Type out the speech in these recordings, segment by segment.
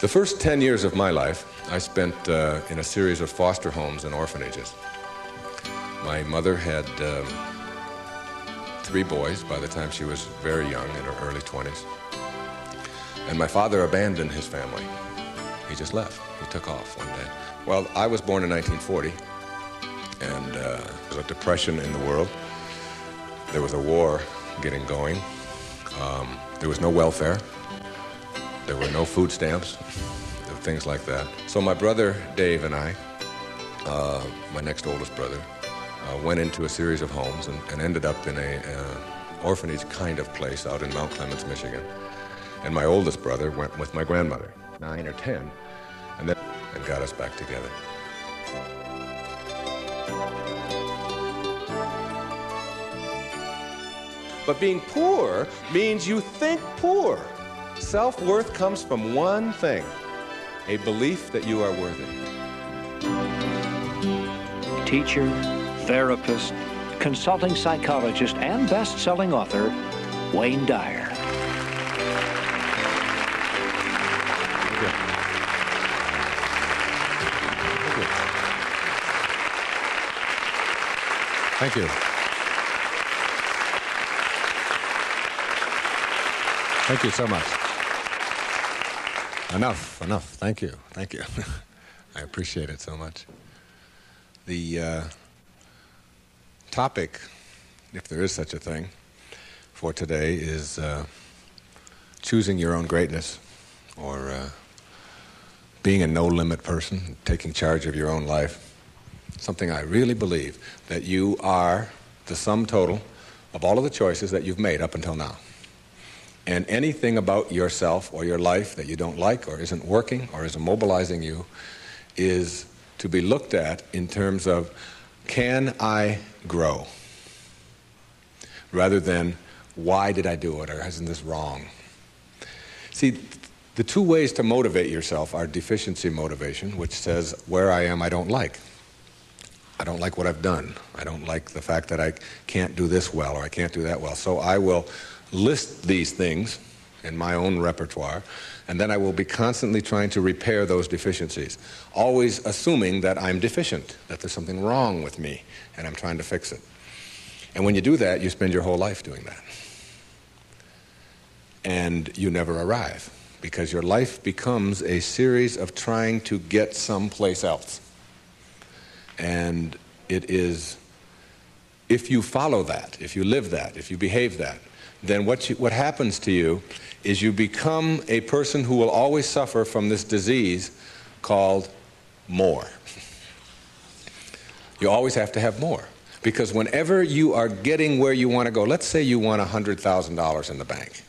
The first 10 years of my life, I spent in a series of foster homes and orphanages. My mother had 3 boys by the time she was very young, in her early 20s. And my father abandoned his family. He just left. He took off one day. Well, I was born in 1940, and there was a depression in the world. There was a war getting going. There was no welfare. There were no food stamps, things like that. So my brother Dave and I, my next oldest brother, went into a series of homes and ended up in an orphanage kind of place out in Mount Clemens, Michigan. And my oldest brother went with my grandmother, 9 or 10, and got us back together. But being poor means you think poor. Self-worth comes from one thing, a belief that you are worthy. Teacher, therapist, consulting psychologist, and best-selling author, Wayne Dyer. Thank you. Thank you so much. Enough. Thank you. I appreciate it so much. The topic, if there is such a thing, for today is choosing your own greatness, or being a no-limit person, taking charge of your own life. Something I really believe, that you are the sum total of all of the choices that you've made up until now. And anything about yourself or your life that you don't like or isn't working or is immobilizing you is to be looked at in terms of, can I grow? Rather than, why did I do it, or isn't this wrong? See, the 2 ways to motivate yourself are deficiency motivation, which says, where I am I don't like. I don't like what I've done. I don't like the fact that I can't do this well or I can't do that well. So I will list these things in my own repertoire, and then I will be constantly trying to repair those deficiencies, always assuming that I'm deficient, that there's something wrong with me, and I'm trying to fix it. And when you do that, you spend your whole life doing that. And you never arrive, because your life becomes a series of trying to get someplace else. And it is, if you follow that, if you live that, if you behave that, then what happens to you is you become a person who will always suffer from this disease called more. You always have to have more. Because whenever you are getting where you want to go, let's say you want $100,000 in the bank,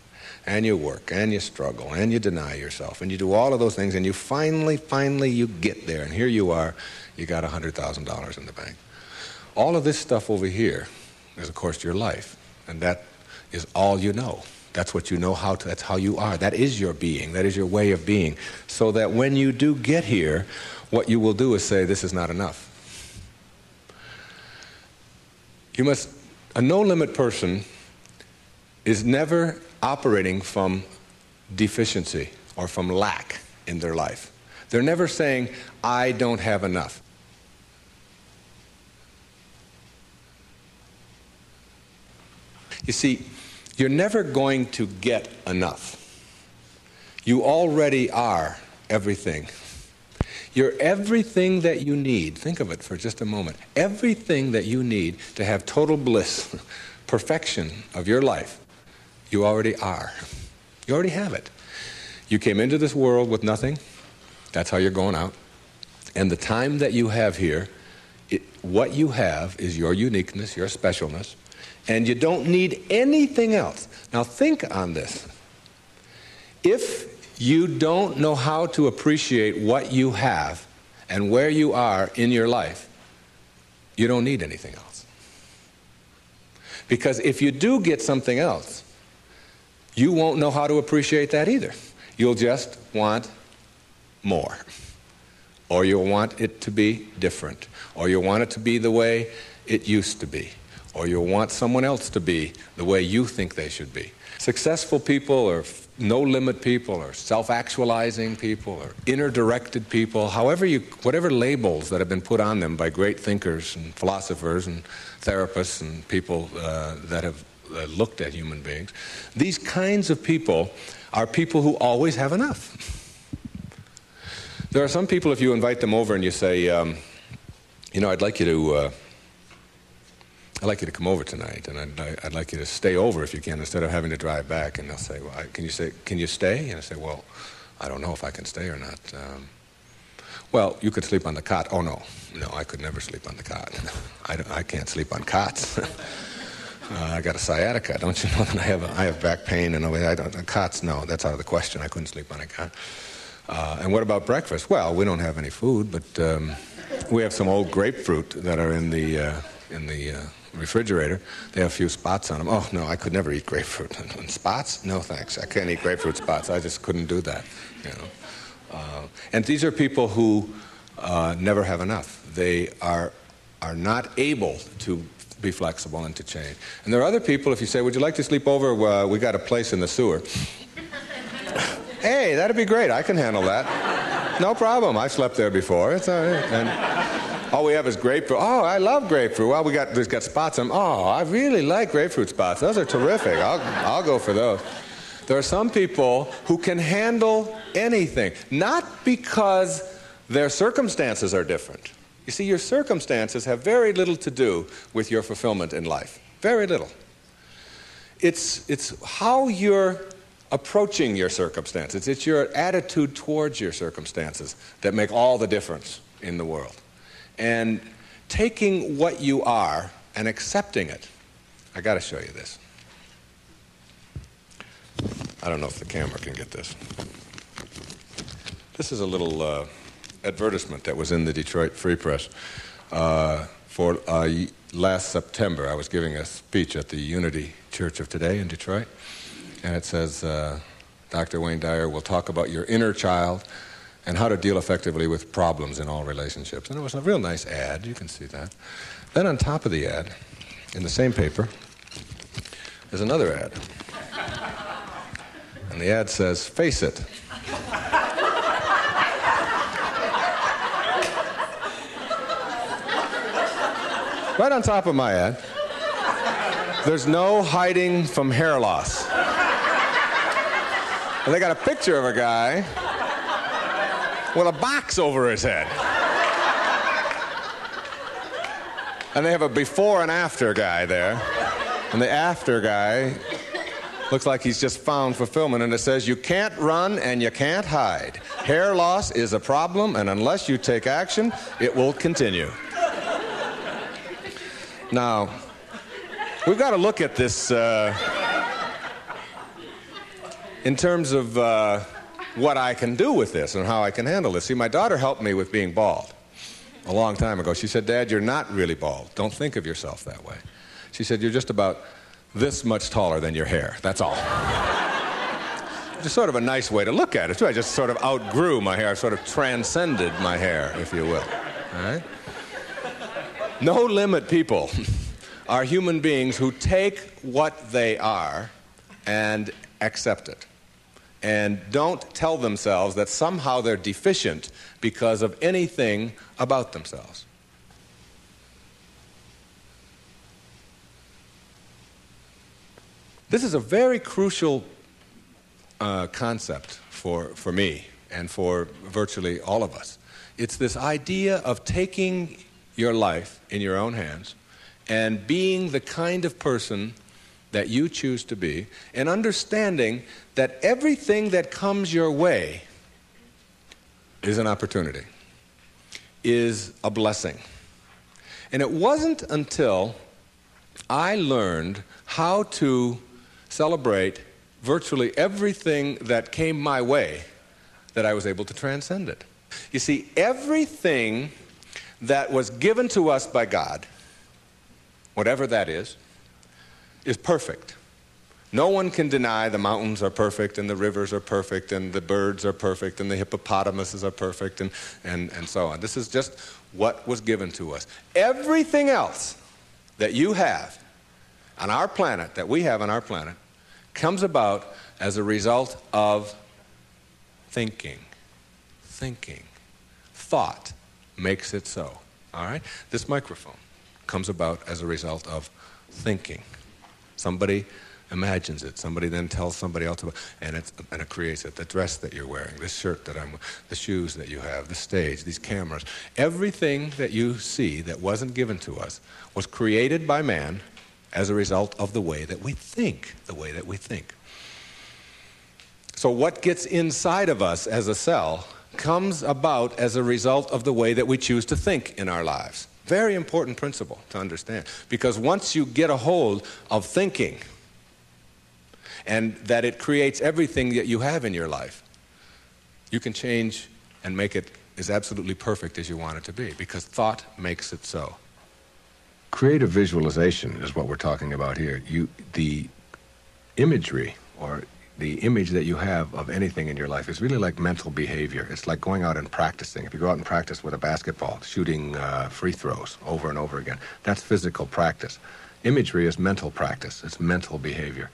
and you work, and you struggle, and you deny yourself, and you do all of those things, and you finally you get there, and here you are, you got $100,000 in the bank. All of this stuff over here is, of course, your life, and that is all you know. That's what you know how to, that's how you are. That is your being. That is your way of being. So that when you do get here, what you will do is say, this is not enough. A no-limit person is never operating from deficiency or from lack in their life. They're never saying, I don't have enough. You see, you're never going to get enough. You already are everything. You're everything that you need. Think of it for just a moment. Everything that you need to have total bliss, perfection of your life, you already are. You already have it. You came into this world with nothing. That's how you're going out. And the time that you have here, what you have is your uniqueness, your specialness, and you don't need anything else. Now think on this. If you don't know how to appreciate what you have and where you are in your life, you don't need anything else. Because if you do get something else, you won't know how to appreciate that either. You'll just want more. Or you'll want it to be different. Or you'll want it to be the way it used to be. or you'll want someone else to be the way you think they should be. Successful people or no-limit people or self-actualizing people or inner-directed people, whatever labels that have been put on them by great thinkers and philosophers and therapists and people that have looked at human beings, these kinds of people are people who always have enough. There are some people, if you invite them over and you say, I'd like you to come over tonight, and I'd like you to stay over if you can, instead of having to drive back. And they'll say, well, can you stay? And I say, well, I don't know if I can stay or not. Well, you could sleep on the cot. Oh, no, I could never sleep on the cot. I can't sleep on cots. I got a sciatica. Don't you know that I have back pain and cots? No, that's out of the question. I couldn't sleep on a cot. And what about breakfast? Well, we don't have any food, but we have some old grapefruit that are in the refrigerator. They have a few spots on them. Oh, no, I could never eat grapefruit. And spots? No, thanks. I can't eat grapefruit spots. I just couldn't do that. And these are people who never have enough. They are not able to be flexible and to change. And there are other people, if you say, would you like to sleep over? We got a place in the sewer. Hey, that'd be great. I can handle that. No problem. I've slept there before. It's all right. And all we have is grapefruit. Oh, I love grapefruit. Well, there's got spots on them. Oh, I really like grapefruit spots. Those are terrific. I'll go for those. There are some people who can handle anything, not because their circumstances are different. You see, your circumstances have very little to do with your fulfillment in life. Very little. It's how you're approaching your circumstances. It's your attitude towards your circumstances that make all the difference in the world. And taking what you are and accepting it. I got to show you this. I don't know if the camera can get this. This is a little advertisement that was in the Detroit Free Press for last September. I was giving a speech at the Unity Church of Today in Detroit, and it says, Dr. Wayne Dyer will talk about your inner child and how to deal effectively with problems in all relationships. And it was a real nice ad. You can see that. Then on top of the ad, in the same paper, there's another ad. And the ad says, face it. Right on top of my ad, there's no hiding from hair loss. And they got a picture of a guy with a box over his head. And they have a before and after guy there. And the after guy looks like he's just found fulfillment. And it says, you can't run and you can't hide. Hair loss is a problem, and unless you take action, it will continue. Now, we've got to look at this in terms of what I can do with this and how I can handle this. See, my daughter helped me with being bald a long time ago. She said, Dad, you're not really bald. Don't think of yourself that way. She said, you're just about this much taller than your hair. That's all. Just sort of a nice way to look at it, too. I just sort of outgrew my hair. I sort of transcended my hair, if you will. All right? No-limit people are human beings who take what they are and accept it, and don't tell themselves that somehow they're deficient because of anything about themselves. This is a very crucial concept for me and for virtually all of us. It's this idea of taking your life in your own hands and being the kind of person that you choose to be, and understanding that everything that comes your way is an opportunity, is a blessing. And it wasn't until I learned how to celebrate virtually everything that came my way that I was able to transcend it. You see, everything that was given to us by God, whatever that is perfect. No one can deny the mountains are perfect, and the rivers are perfect, and the birds are perfect, and the hippopotamuses are perfect, and so on. This is just what was given to us. Everything else that you have on our planet, that we have on our planet, comes about as a result of thinking. Thinking. Thought makes it so. All right? This microphone comes about as a result of thinking. Somebody imagines it. Somebody then tells somebody else about it, and it creates it. The dress that you're wearing, this shirt that I'm wearing, the shoes that you have, the stage, these cameras. Everything that you see that wasn't given to us was created by man as a result of the way that we think, the way that we think. So what gets inside of us as a cell comes about as a result of the way that we choose to think in our lives. Very important principle to understand. Because once you get a hold of thinking, and that it creates everything that you have in your life, you can change and make it as absolutely perfect as you want it to be, because thought makes it so. Creative visualization is what we're talking about here. The imagery, or the image that you have of anything in your life, is really like mental behavior. It's like going out and practicing. If you go out and practice with a basketball, shooting free throws over and over again, that's physical practice. Imagery is mental practice. It's mental behavior.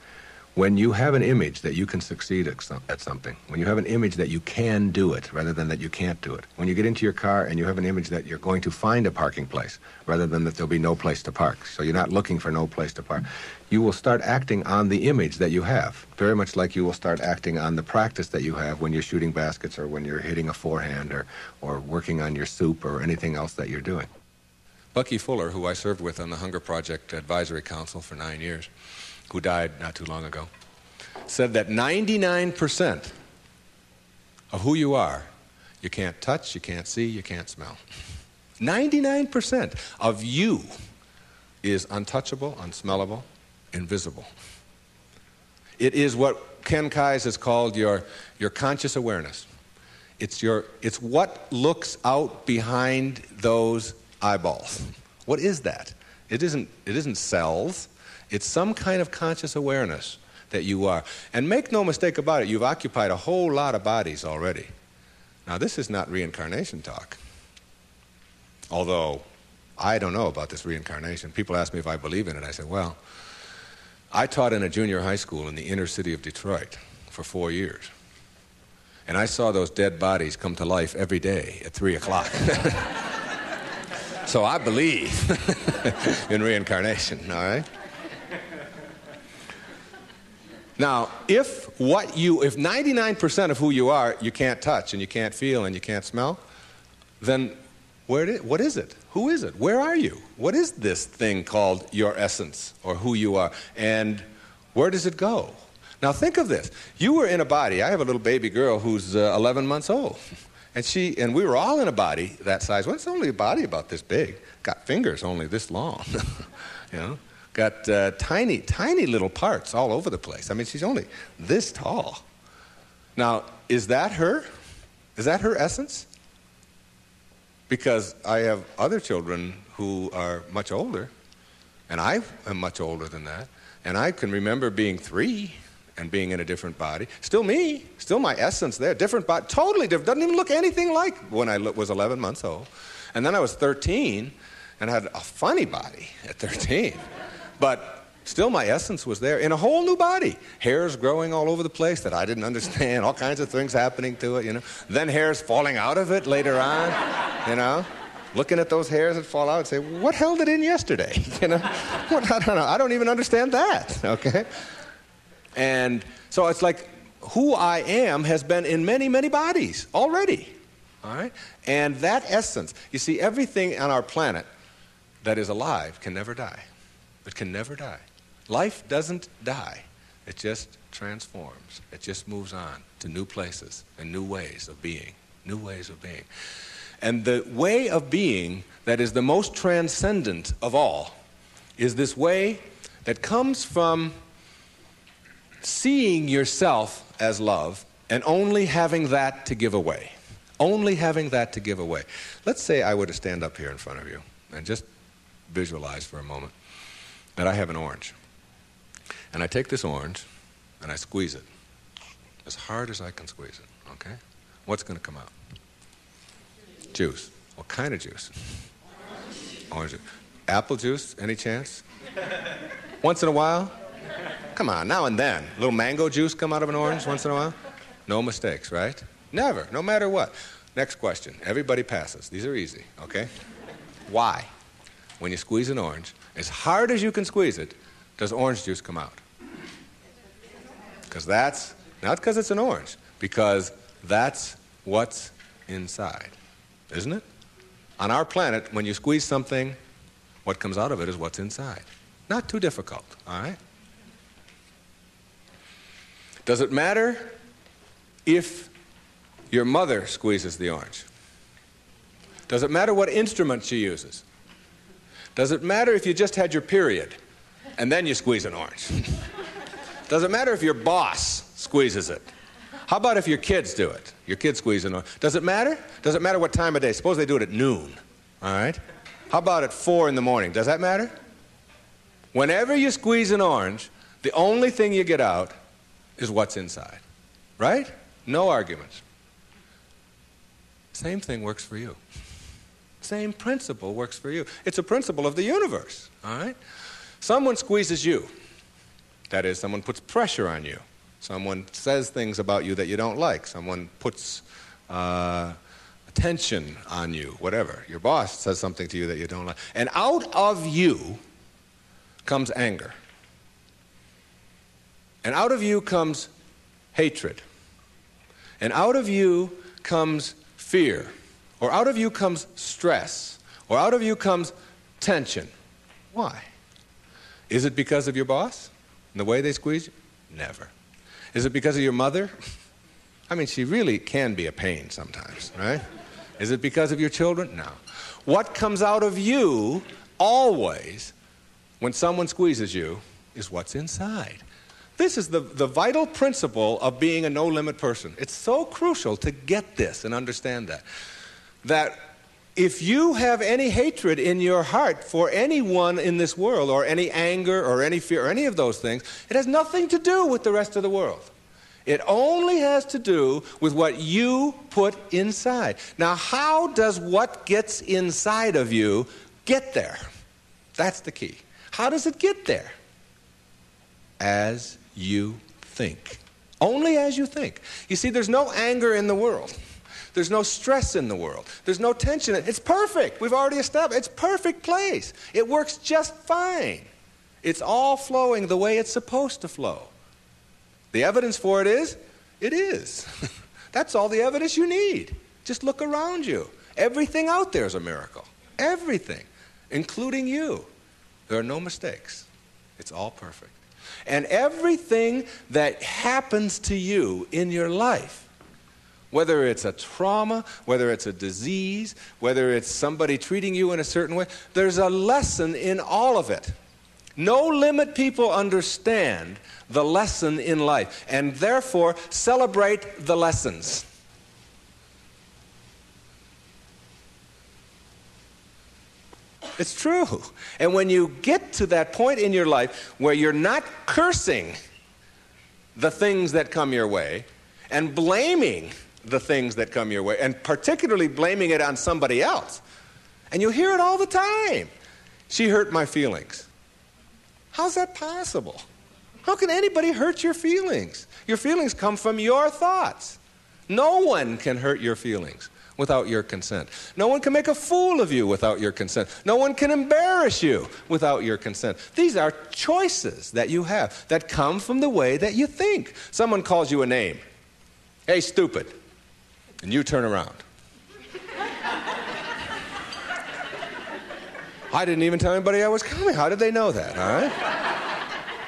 When you have an image that you can succeed at something, when you have an image that you can do it rather than that you can't do it, when you get into your car and you have an image that you're going to find a parking place rather than that there'll be no place to park, so you're not looking for no place to park, you will start acting on the image that you have, very much like you will start acting on the practice that you have when you're shooting baskets or when you're hitting a forehand or working on your soup or anything else that you're doing. Bucky Fuller, who I served with on the Hunger Project Advisory Council for 9 years, who died not too long ago, said that 99% of who you are, you can't touch, you can't see, you can't smell. 99% of you is untouchable, unsmellable, invisible. It is what Ken Kais has called your conscious awareness. It's what looks out behind those eyeballs. What is that? It isn't cells. It's some kind of conscious awareness that you are. And make no mistake about it, you've occupied a whole lot of bodies already. Now, this is not reincarnation talk. Although, I don't know about this reincarnation. People ask me if I believe in it. I say, well, I taught in a junior high school in the inner city of Detroit for 4 years. And I saw those dead bodies come to life every day at 3 o'clock. So I believe in reincarnation, all right? Now, if 99% of who you are you can't touch and you can't feel and you can't smell, then what is it? Who is it? Where are you? What is this thing called your essence or who you are? And where does it go? Now think of this. You were in a body. I have a little baby girl who's 11 months old. And we were all in a body that size. Well, it's only a body about this big. Got fingers only this long. You know? Got tiny, tiny little parts all over the place. I mean, she's only this tall. Now, is that her? Is that her essence? Because I have other children who are much older, and I am much older than that, and I can remember being 3 and being in a different body. Still me, still my essence there, different body, totally different, doesn't even look anything like when I was 11 months old. And then I was 13 and had a funny body at 13. But still my essence was there in a whole new body. Hairs growing all over the place that I didn't understand, all kinds of things happening to it, you know. Then hairs falling out of it later on, you know. Looking at those hairs that fall out and say, what held it in yesterday? You know, I don't know. I don't even understand that, okay? And so it's like who I am has been in many, many bodies already, all right? And that essence, you see, everything on our planet that is alive can never die. It can never die. Life doesn't die. It just transforms. It just moves on to new places and new ways of being, new ways of being. And the way of being that is the most transcendent of all is this way that comes from seeing yourself as love and only having that to give away. Only having that to give away. Let's say I were to stand up here in front of you and just visualize for a moment that I have an orange. And I take this orange and I squeeze it as hard as I can squeeze it, okay? What's going to come out? Juice. What kind of juice? Orange juice. Apple juice, any chance? Once in a while? Come on, now and then. A little mango juice come out of an orange once in a while? No mistakes, right? Never, no matter what. Next question. Everybody passes. These are easy, okay? Why, when you squeeze an orange, as hard as you can squeeze it, does orange juice come out? Because that's, not because it's an orange, because that's what's inside, isn't it? On our planet, when you squeeze something, what comes out of it is what's inside. Not too difficult, all right? Does it matter if your mother squeezes the orange? Does it matter what instrument she uses? Does it matter if you just had your period and then you squeeze an orange? Does it matter if your boss squeezes it? How about if your kids do it? Your kids squeeze an orange. Does it matter? Does it matter what time of day? Suppose they do it at noon, all right? How about at 4 in the morning? Does that matter? Whenever you squeeze an orange, the only thing you get out is what's inside, right? No arguments. Same thing works for you. Same principle works for you. It's a principle of the universe, all right? Someone squeezes you. That is, someone puts pressure on you. Someone says things about you that you don't like. Someone puts attention on you, whatever. Your boss says something to you that you don't like. And out of you comes anger. And out of you comes hatred. And out of you comes fear. Or out of you comes stress. Or out of you comes tension. Why? Is it because of your boss and the way they squeeze you? Never. Is it because of your mother? I mean, she really can be a pain sometimes, right? Is it because of your children? No. What comes out of you always when someone squeezes you is what's inside. This is the vital principle of being a no-limit person. It's so crucial to get this and understand that. That if you have any hatred in your heart for anyone in this world, or any anger, or any fear, or any of those things, it has nothing to do with the rest of the world. It only has to do with what you put inside. Now, how does what gets inside of you get there? That's the key. How does it get there? As you think. Only as you think. You see, there's no anger in the world. There's no stress in the world. There's no tension. It's perfect. We've already established. It's a perfect place. It works just fine. It's all flowing the way it's supposed to flow. The evidence for it is, it is. That's all the evidence you need. Just look around you. Everything out there is a miracle. Everything, including you. There are no mistakes. It's all perfect. And everything that happens to you in your life, whether it's a trauma, whether it's a disease, whether it's somebody treating you in a certain way, there's a lesson in all of it. No-limit people understand the lesson in life and therefore celebrate the lessons. It's true. And when you get to that point in your life where you're not cursing the things that come your way and blaming the things that come your way, and particularly blaming it on somebody else, and you hear it all the time. She hurt my feelings. How's that possible? How can anybody hurt your feelings? Your feelings come from your thoughts. No one can hurt your feelings without your consent. No one can make a fool of you without your consent. No one can embarrass you without your consent. These are choices that you have that come from the way that you think. Someone calls you a name. Hey, stupid. And you turn around. I didn't even tell anybody I was coming. How did they know that, all right?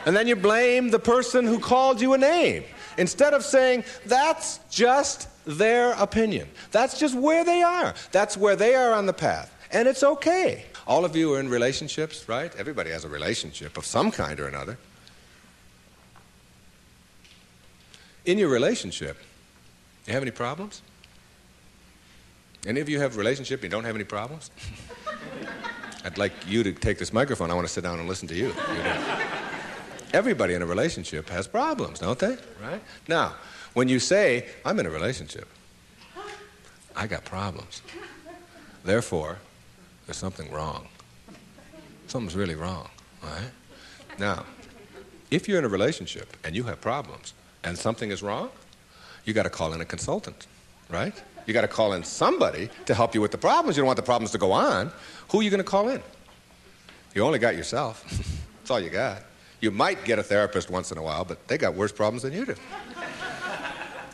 And then you blame the person who called you a name. Instead of saying, that's just their opinion. That's just where they are. That's where they are on the path. And it's okay. All of you are in relationships, right? Everybody has a relationship of some kind or another. In your relationship, you have any problems? Any of you have a relationship and you don't have any problems? I'd like you to take this microphone. I want to sit down and listen to you. Everybody in a relationship has problems, don't they? Right? Now, when you say, I'm in a relationship, I got problems. Therefore, there's something wrong. Something's really wrong, all right? Now, if you're in a relationship and you have problems and something is wrong, you got to call in a consultant, right? You got to call in somebody to help you with the problems. You don't want the problems to go on. Who are you going to call in? You only got yourself. That's all you got. You might get a therapist once in a while, but they got worse problems than you do.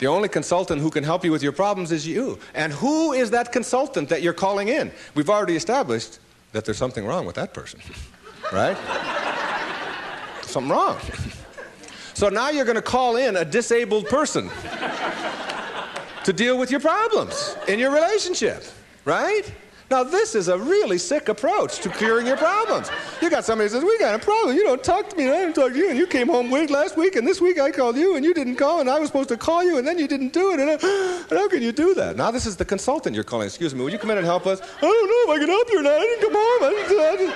The only consultant who can help you with your problems is you. And who is that consultant that you're calling in? We've already established that there's something wrong with that person, right? Something wrong. So now you're going to call in a disabled person to deal with your problems in your relationship, right? Now, this is a really sick approach to curing your problems. You got somebody who says, we got a problem. You don't talk to me, and I didn't talk to you, and you came home late last week, and this week I called you, and you didn't call, and I was supposed to call you, and then you didn't do it, and how can you do that? Now, this is the consultant you're calling. Excuse me, would you come in and help us? I don't know if I can help you or not. I didn't come home.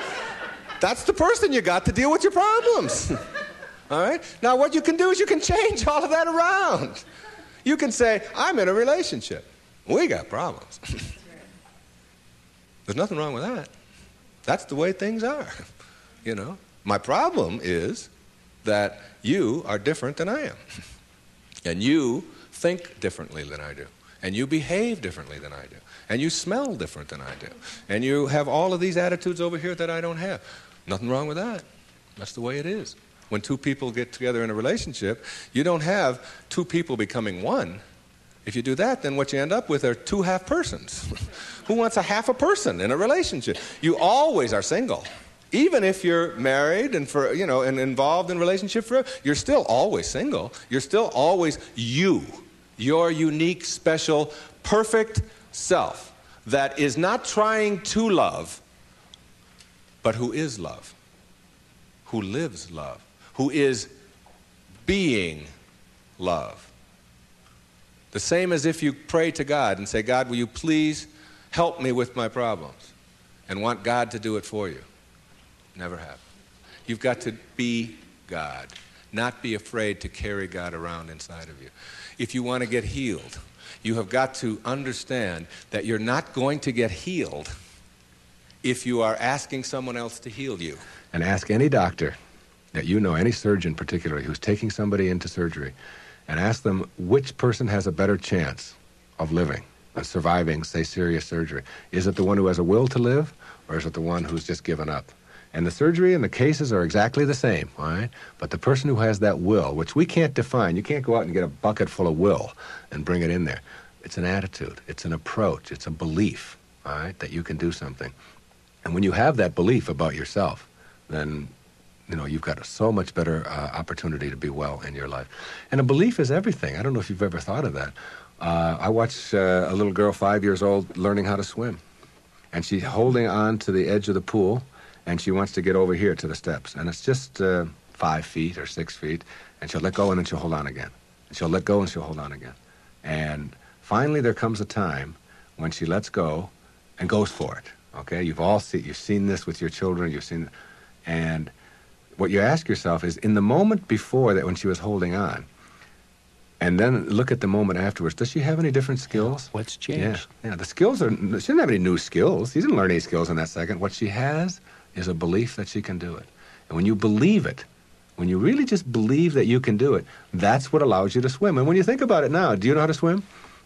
That's the person you got to deal with your problems. All right? Now, what you can do is you can change all of that around. You can say, I'm in a relationship. We got problems. There's nothing wrong with that. That's the way things are, you know. My problem is that you are different than I am. And you think differently than I do. And you behave differently than I do. And you smell different than I do. And you have all of these attitudes over here that I don't have. Nothing wrong with that. That's the way it is. When two people get together in a relationship, you don't have two people becoming one. If you do that, then what you end up with are two half persons. Who wants a half a person in a relationship? You always are single. Even if you're married and and involved in a relationship forever, you're still always single. You're still always you. Your unique, special, perfect self that is not trying to love, but who is love, who lives love, who is being love. The same as if you pray to God and say, God, will you please help me with my problems? And want God to do it for you. Never happen. You've got to be God, not be afraid to carry God around inside of you. If you want to get healed, you have got to understand that you're not going to get healed if you are asking someone else to heal you. And ask any doctor that you know, any surgeon particularly, who's taking somebody into surgery, and ask them which person has a better chance of living, of surviving, say, serious surgery. Is it the one who has a will to live, or is it the one who's just given up? And the surgery and the cases are exactly the same, all right? But the person who has that will, which we can't define, you can't go out and get a bucket full of will and bring it in there. It's an attitude, it's an approach, it's a belief, all right, that you can do something. And when you have that belief about yourself, then you've got so much better opportunity to be well in your life. And a belief is everything. I don't know if you've ever thought of that. I watched a little girl, 5 years old, learning how to swim. And she's holding on to the edge of the pool, and she wants to get over here to the steps. And it's just 5 feet or 6 feet, and she'll let go, and then she'll hold on again. And she'll let go, and she'll hold on again. And finally there comes a time when she lets go and goes for it. Okay? You've seen this with your children, and what you ask yourself is, in the moment before that when she was holding on, and then look at the moment afterwards, does she have any different skills? What's changed? Yeah, the skills she didn't have any new skills. She didn't learn any skills in that second. What she has is a belief that she can do it. And when you believe it, when you really just believe that you can do it, that's what allows you to swim. And when you think about it now, do you know how to swim?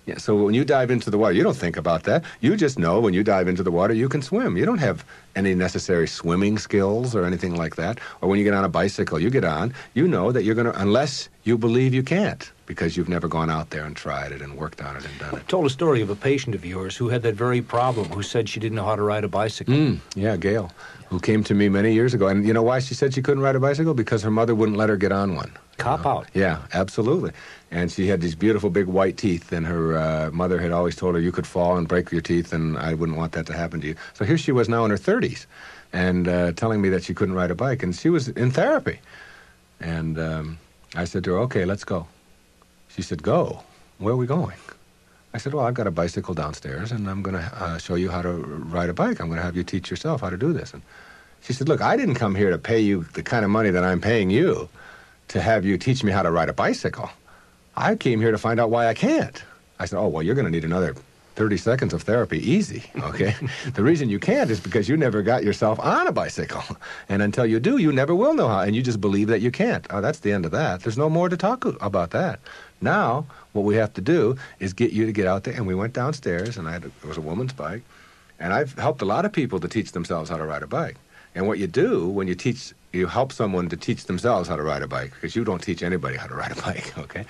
Yeah, so when you dive into the water, you don't think about that. You just know when you dive into the water, you can swim. You don't have any necessary swimming skills or anything like that. Or when you get on a bicycle, you get on, you know that you're going to, unless you believe you can't, because you've never gone out there and tried it and worked on it and done it. Told a story of a patient of yours who had that very problem, who said she didn't know how to ride a bicycle. Yeah, Gail, who came to me many years ago. And you know why she said she couldn't ride a bicycle? Because her mother wouldn't let her get on one. Cop out. Yeah, absolutely. And she had these beautiful big white teeth, and her mother had always told her you could fall and break your teeth, and I wouldn't want that to happen to you. So here she was now in her 30s, and telling me that she couldn't ride a bike, and she was in therapy. And I said to her, okay, let's go. She said, go? Where are we going? I said, well, I've got a bicycle downstairs, and I'm going to show you how to ride a bike. I'm going to have you teach yourself how to do this. And she said, look, I didn't come here to pay you the kind of money that I'm paying you to have you teach me how to ride a bicycle. I came here to find out why I can't. I said, oh, well, you're going to need another 30 seconds of therapy easy, okay? The reason you can't is because you never got yourself on a bicycle. And until you do, you never will know how, and you just believe that you can't. Oh, that's the end of that. There's no more to talk about that. Now, what we have to do is get you to get out there, and we went downstairs, and it was a woman's bike, and I've helped a lot of people to teach themselves how to ride a bike. And what you do when you help someone to teach themselves how to ride a bike, because you don't teach anybody how to ride a bike, okay,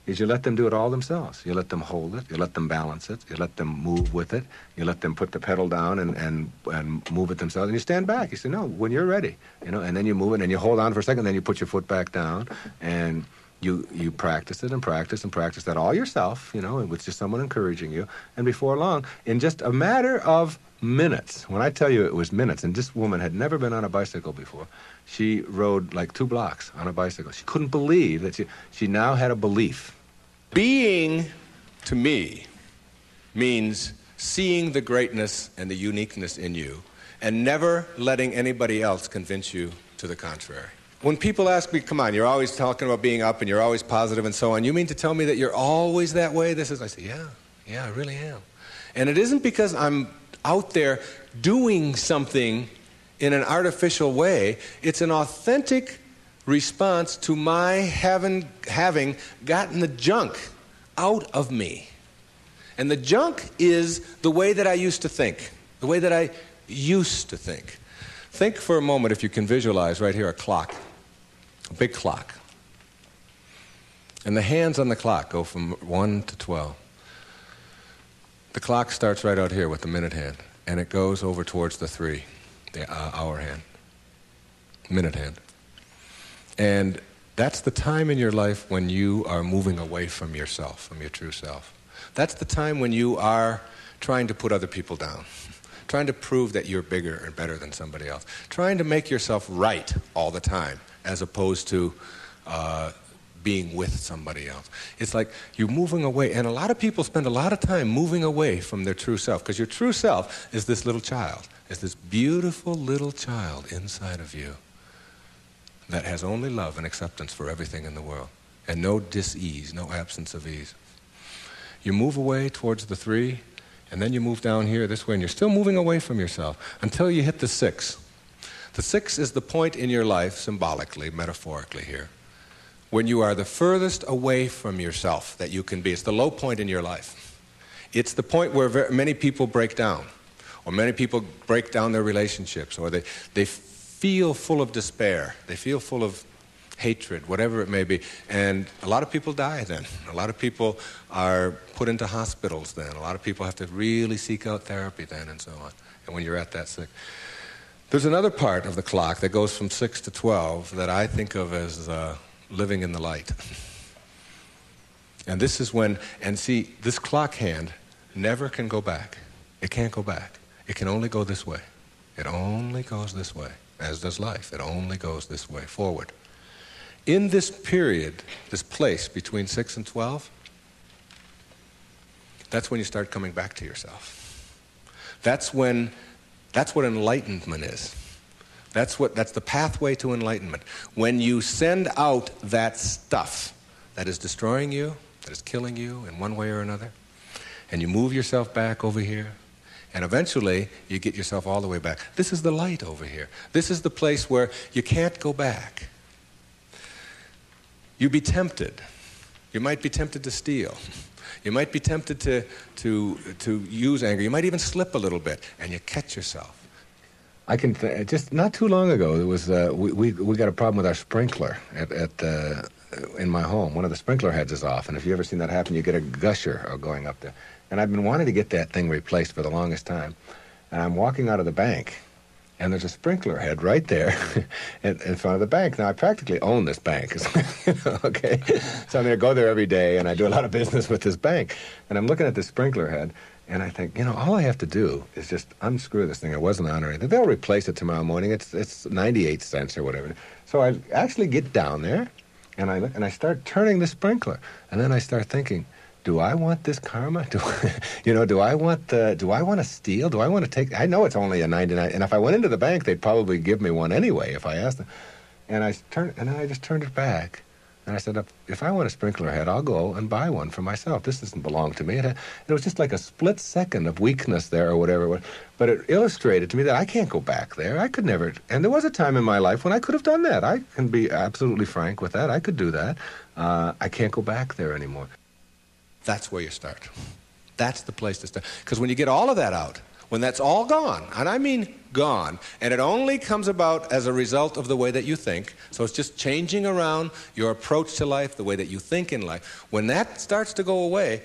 is you let them do it all themselves. You let them hold it, you let them balance it, you let them move with it, you let them put the pedal down and move it themselves, and you stand back. You say, no, when you're ready, and then you move it, and you hold on for a second, then you put your foot back down, and you practice it and practice and practice that all yourself, with just someone encouraging you, and before long, in just a matter of minutes. When I tell you it was minutes, and this woman had never been on a bicycle before. She rode like 2 blocks on a bicycle. She couldn't believe that she now had a belief. Being, to me, means seeing the greatness and the uniqueness in you and never letting anybody else convince you to the contrary. When people ask me, come on, you're always talking about being up and you're always positive and so on, you mean to tell me that you're always that way? I say, yeah, I really am. And it isn't because I'm out there doing something in an artificial way. It's an authentic response to my having gotten the junk out of me. And the junk is the way that I used to think, the way that I used to think. Think for a moment, if you can visualize right here, a clock, a big clock. And the hands on the clock go from 1 to 12. The clock starts right out here with the minute hand, and it goes over towards the 3, the hour hand, minute hand. And that's the time in your life when you are moving away from yourself, from your true self. That's the time when you are trying to put other people down, trying to prove that you're bigger and better than somebody else, trying to make yourself right all the time, as opposed to being with somebody else. It's like you're moving away, and a lot of people spend a lot of time moving away from their true self, because your true self is this little child, is this beautiful little child inside of you that has only love and acceptance for everything in the world, and no dis-ease, no absence of ease. You move away towards the 3, and then you move down here this way, and you're still moving away from yourself until you hit the 6. The 6 is the point in your life, symbolically, metaphorically here, when you are the furthest away from yourself that you can be. It's the low point in your life. It's the point where many people break down, or many people break down their relationships, or they feel full of despair, they feel full of hatred, whatever it may be. And a lot of people die then. A lot of people are put into hospitals then. A lot of people have to really seek out therapy then, and so on. And when you're at that sick. There's another part of the clock that goes from 6 to 12 that I think of as living in the light. And this is when, and see, this clock hand never can go back. It can't go back. It can only go this way. It only goes this way, as does life. It only goes this way, forward. In this period, this place between 6 and 12, that's when you start coming back to yourself. That's what enlightenment is. That's the pathway to enlightenment. When you send out that stuff that is destroying you, that is killing you in one way or another, and you move yourself back over here, and eventually you get yourself all the way back. This is the light over here. This is the place where you can't go back. You'd be tempted. You might be tempted to steal. You might be tempted to use anger. You might even slip a little bit, and you catch yourself. I can just not too long ago there was we got a problem with our sprinkler in my home. One of the sprinkler heads is off, and if you ever seen that happen, you get a gusher going up there. And I've been wanting to get that thing replaced for the longest time. And I'm walking out of the bank, and there's a sprinkler head right there in front of the bank. Now, I practically own this bank, okay? So I go there every day, and I do a lot of business with this bank. And I'm looking at this sprinkler head, and I think, all I have to do is just unscrew this thing. It wasn't on or anything. They'll replace it tomorrow morning. It's 98 cents or whatever. So I actually get down there, and I look, and I start turning the sprinkler. And then I start thinking, do I want this karma? Do I want to steal? Do I want to take? I know it's only a 99, and if I went into the bank, they'd probably give me one anyway if I asked them. And I just turned it back, And I said, if I want a sprinkler head, I'll go and buy one for myself. This doesn't belong to me. It was just like a split second of weakness there or whatever. But it illustrated to me that I can't go back there. I could never. And there was a time in my life when I could have done that. I can be absolutely frank with that. I could do that. I can't go back there anymore. That's where you start. That's the place to start. Because when you get all of that out, when that's all gone, and I mean gone, and it only comes about as a result of the way that you think, so it's just changing around your approach to life, the way that you think in life. When that starts to go away,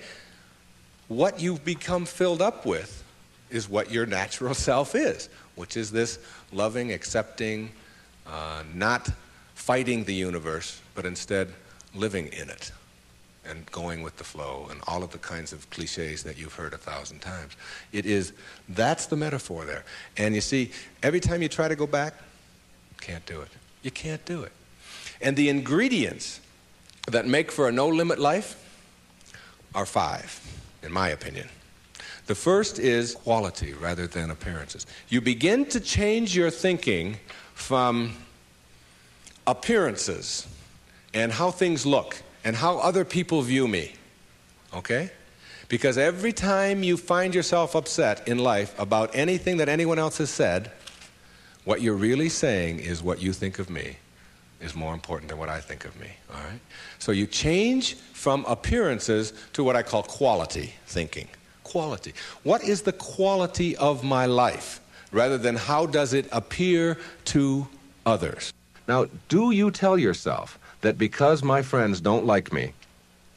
what you've become filled up with is what your natural self is, which is this loving, accepting, not fighting the universe, but instead living in it and going with the flow and all of the kinds of cliches that you've heard 1,000 times. That's the metaphor there. And you see, every time you try to go back, can't do it. You can't do it. And the ingredients that make for a no-limit life are 5, in my opinion. The first is quality rather than appearances. You begin to change your thinking from appearances and how things look and how other people view me, okay? Because every time you find yourself upset in life about anything that anyone else has said, what you're really saying is what you think of me is more important than what I think of me, all right? So you change from appearances to what I call quality thinking. Quality. What is the quality of my life, rather than how does it appear to others? Now, do you tell yourself that because my friends don't like me,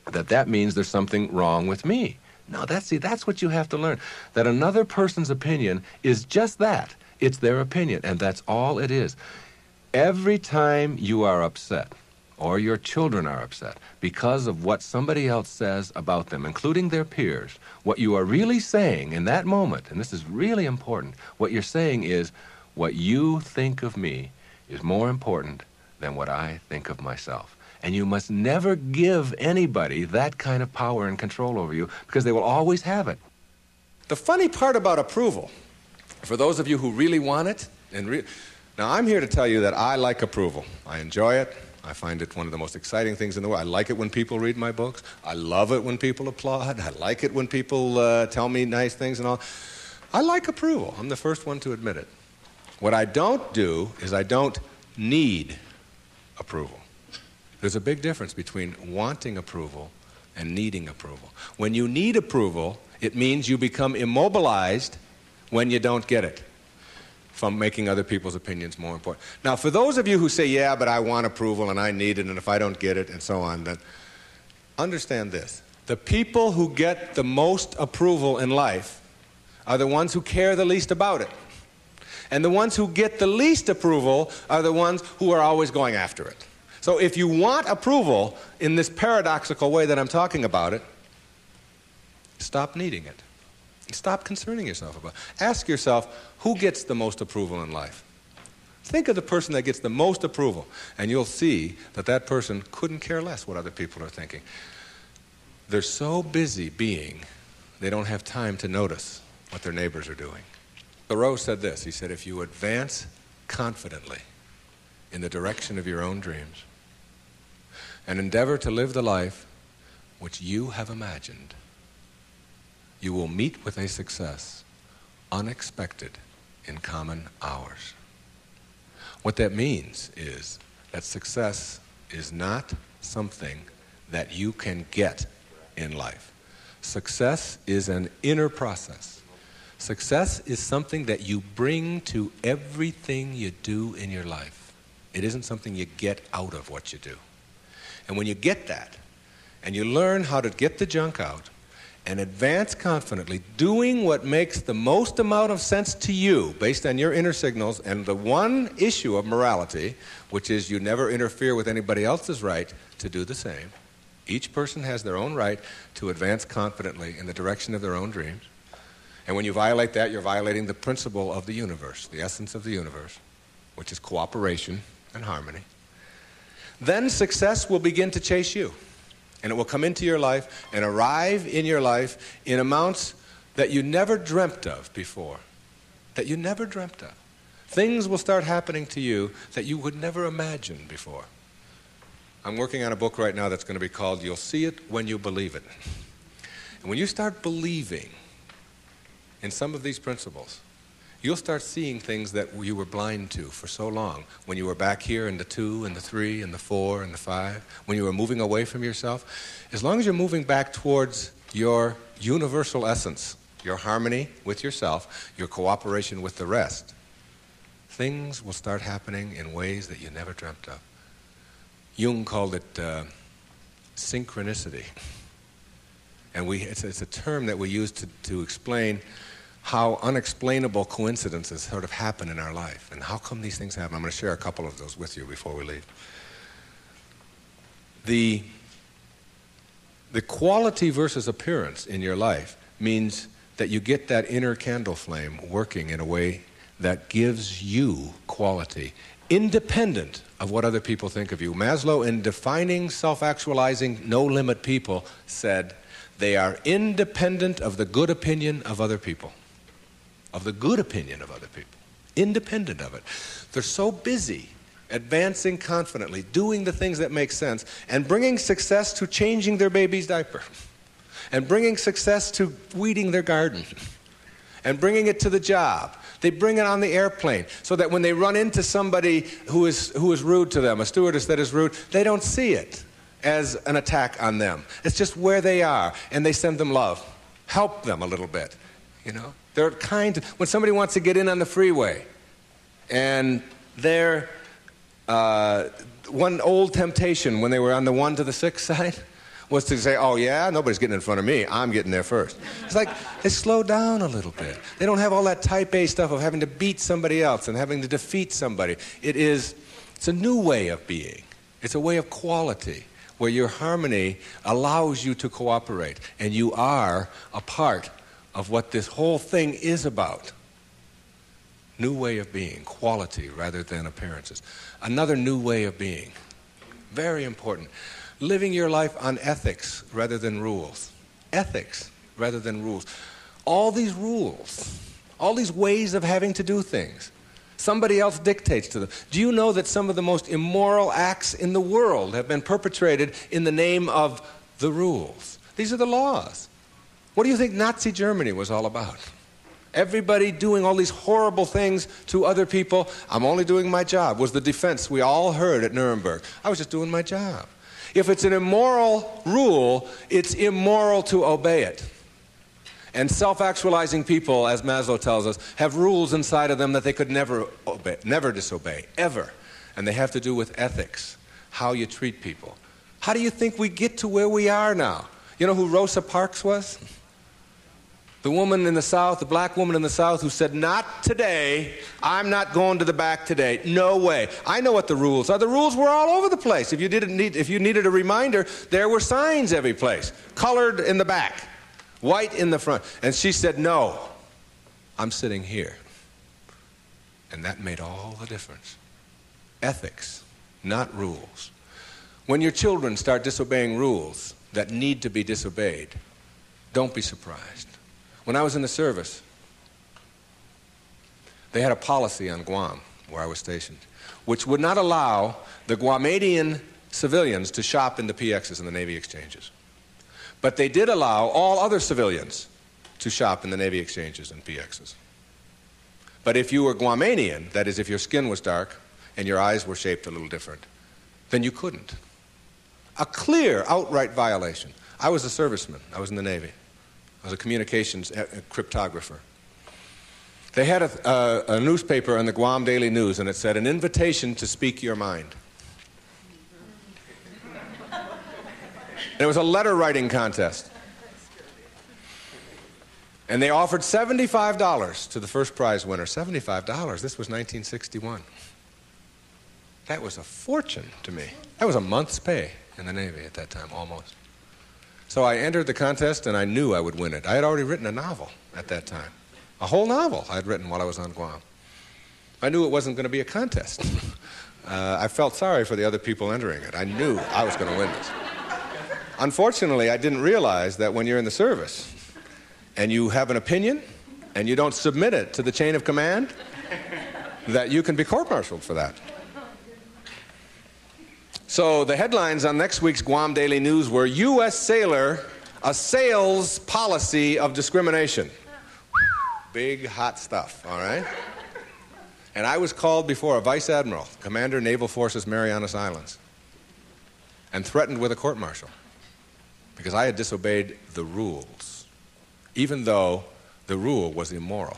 that means there's something wrong with me? No, that's what you have to learn. That another person's opinion is just that. It's their opinion, and that's all it is. Every time you are upset, or your children are upset, because of what somebody else says about them, including their peers, what you are really saying in that moment, and this is really important, what you're saying is, what you think of me is more important than what I think of myself. And you must never give anybody that kind of power and control over you, because they will always have it. The funny part about approval, for those of you who really want it, now I'm here to tell you that I like approval. I enjoy it. I find it one of the most exciting things in the world. I like it when people read my books. I love it when people applaud. I like it when people tell me nice things and all. I like approval. I'm the first one to admit it. What I don't do is I don't need approval. There's a big difference between wanting approval and needing approval. When you need approval, it means you become immobilized when you don't get it, from making other people's opinions more important. Now, for those of you who say, yeah, but I want approval and I need it, and if I don't get it, and so on, then understand this. The people who get the most approval in life are the ones who care the least about it. And the ones who get the least approval are the ones who are always going after it. So if you want approval in this paradoxical way that I'm talking about it, stop needing it. Stop concerning yourself about it. Ask yourself, who gets the most approval in life? Think of the person that gets the most approval, and you'll see that that person couldn't care less what other people are thinking. They're so busy being, they don't have time to notice what their neighbors are doing. Thoreau said this. He said, if you advance confidently in the direction of your own dreams and endeavor to live the life which you have imagined, you will meet with a success unexpected in common hours. What that means is that success is not something that you can get in life. Success is an inner process. Success is something that you bring to everything you do in your life. It isn't something you get out of what you do. And when you get that, and you learn how to get the junk out, and advance confidently, doing what makes the most amount of sense to you based on your inner signals and the one issue of morality, which is you never interfere with anybody else's right to do the same. Each person has their own right to advance confidently in the direction of their own dreams. And when you violate that, you're violating the principle of the universe, the essence of the universe, which is cooperation and harmony. Then success will begin to chase you. And it will come into your life and arrive in your life in amounts that you never dreamt of before. That you never dreamt of. Things will start happening to you that you would never imagine before. I'm working on a book right now that's going to be called You'll See It When You Believe It. And when you start believing in some of these principles, you'll start seeing things that you were blind to for so long. When you were back here in the 2 and the 3 and the 4 and the 5, when you were moving away from yourself, as long as you're moving back towards your universal essence, your harmony with yourself, your cooperation with the rest, things will start happening in ways that you never dreamt of. Jung called it synchronicity. And it's a term that we use to explain how unexplainable coincidences sort of happen in our life. And how come these things happen? I'm going to share a couple of those with you before we leave. The quality versus appearance in your life means that you get that inner candle flame working in a way that gives you quality, independent of what other people think of you. Maslow, in defining self-actualizing, no-limit people, said they are independent of the good opinion of other people. Of the good opinion of other people. Independent of it. They're so busy advancing confidently, doing the things that make sense, and bringing success to changing their baby's diaper, and bringing success to weeding their garden, and bringing it to the job. They bring it on the airplane so that when they run into somebody who is rude to them, a stewardess that is rude, they don't see it as an attack on them. It's just where they are, and they send them love. Help them a little bit, you know. They're kind. When somebody wants to get in on the freeway, and they're one old temptation when they were on the 1 to the 6 side was to say, oh yeah, nobody's getting in front of me, I'm getting there first. It's like they slow down a little bit. They don't have all that type A stuff of having to beat somebody else and having to defeat somebody. It's a new way of being. It's a way of quality where your harmony allows you to cooperate, and you are a part of what this whole thing is about. New way of being, quality rather than appearances. Another new way of being, very important. Living your life on ethics rather than rules. Ethics rather than rules. All these rules, all these ways of having to do things, somebody else dictates to them. Do you know that some of the most immoral acts in the world have been perpetrated in the name of the rules? These are the laws. What do you think Nazi Germany was all about? Everybody doing all these horrible things to other people. I'm only doing my job, was the defense we all heard at Nuremberg. I was just doing my job. If it's an immoral rule, it's immoral to obey it. And self-actualizing people, as Maslow tells us, have rules inside of them that they could never obey, never disobey, ever. And they have to do with ethics, how you treat people. How do you think we get to where we are now? You know who Rosa Parks was? The woman in the South, the black woman in the South who said, not today, I'm not going to the back today, no way. I know what the rules are. The rules were all over the place. If you needed a reminder, there were signs every place, colored in the back, white in the front. And she said, no, I'm sitting here. And that made all the difference. Ethics, not rules. When your children start disobeying rules that need to be disobeyed, don't be surprised. When I was in the service, they had a policy on Guam, where I was stationed, which would not allow the Guamanian civilians to shop in the PXs and the Navy exchanges. But they did allow all other civilians to shop in the Navy exchanges and PXs. But if you were Guamanian, that is, if your skin was dark and your eyes were shaped a little different, then you couldn't. A clear, outright violation. I was a serviceman. I was in the Navy. I was a communications cryptographer. They had a newspaper in the Guam Daily News, and it said, an invitation to speak your mind. And it was a letter writing contest. And they offered $75 to the first prize winner. $75. This was 1961. That was a fortune to me. That was a month's pay in the Navy at that time, almost. So I entered the contest, and I knew I would win it. I had already written a novel at that time. A whole novel I had written while I was on Guam. I knew it wasn't going to be a contest. I felt sorry for the other people entering it. I knew I was going to win this. Unfortunately, I didn't realize that when you're in the service and you have an opinion and you don't submit it to the chain of command, that you can be court-martialed for that. So the headlines on next week's Guam Daily News were U.S. sailor assails policy of discrimination. Big, hot stuff, all right? And I was called before a vice admiral, commander, Naval Forces, Marianas Islands, and threatened with a court-martial because I had disobeyed the rules, even though the rule was immoral.